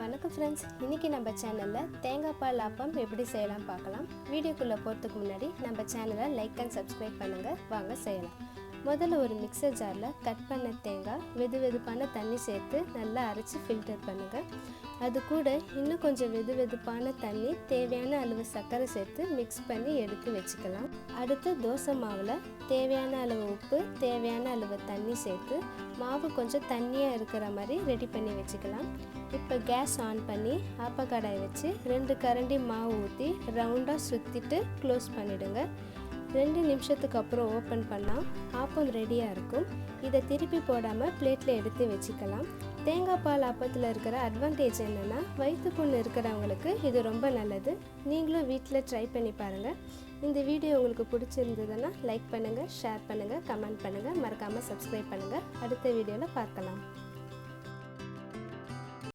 வணக்கம் ஃப்ரெண்ட்ஸ், இன்றைக்கி நம்ம சேனலில் தேங்காய் பால் ஆப்பம் எப்படி செய்யலாம் பார்க்கலாம். வீடியோக்குள்ளே போகிறதுக்கு முன்னாடி நம்ம சேனலை லைக் அண்ட் சப்ஸ்கிரைப் பண்ணுங்கள். வாங்க செய்யலாம். முதல்ல ஒரு மிக்சர் ஜாரில் கட் பண்ண தேங்காய் வெதுவெதுப்பான தண்ணி சேர்த்து நல்லா அரைச்சி ஃபில்டர் பண்ணுங்கள். அது கூட இன்னும் கொஞ்சம் வெதுவெதுப்பான தண்ணி தேவையான அளவு சர்க்கரை சேர்த்து மிக்ஸ் பண்ணி எடுத்து வச்சுக்கலாம். அடுத்து தோசை மாவில் தேவையான அளவு உப்பு, தேவையான அளவு தண்ணி சேர்த்து மாவு கொஞ்சம் தண்ணியாக இருக்கிற மாதிரி ரெடி பண்ணி வச்சுக்கலாம். இப்போ கேஸ் ஆன் பண்ணி ஆப்பக்கடாய் வச்சு 2 கரண்டி மாவு ஊற்றி ரவுண்டாக சுற்றிட்டு க்ளோஸ் பண்ணிவிடுங்க. 2 நிமிஷத்துக்கு அப்புறம் ஓப்பன் பண்ணால் ஆப்பம் ரெடியாக இருக்கும். இதை திருப்பி போடாமல் பிளேட்டில் எடுத்து வச்சுக்கலாம். தேங்காய் பால் ஆப்பத்தில் இருக்கிற அட்வான்டேஜ் என்னென்னா, வயிற்றுப்புண்ணு இருக்கிறவங்களுக்கு இது ரொம்ப நல்லது. நீங்களும் வீட்டில் ட்ரை பண்ணி பாருங்கள். இந்த வீடியோ உங்களுக்கு பிடிச்சிருந்ததுன்னா லைக் பண்ணுங்கள், ஷேர் பண்ணுங்கள், கமெண்ட் பண்ணுங்கள், மறக்காமல் சப்ஸ்கிரைப் பண்ணுங்கள். அடுத்த வீடியோவில் பார்க்கலாம்.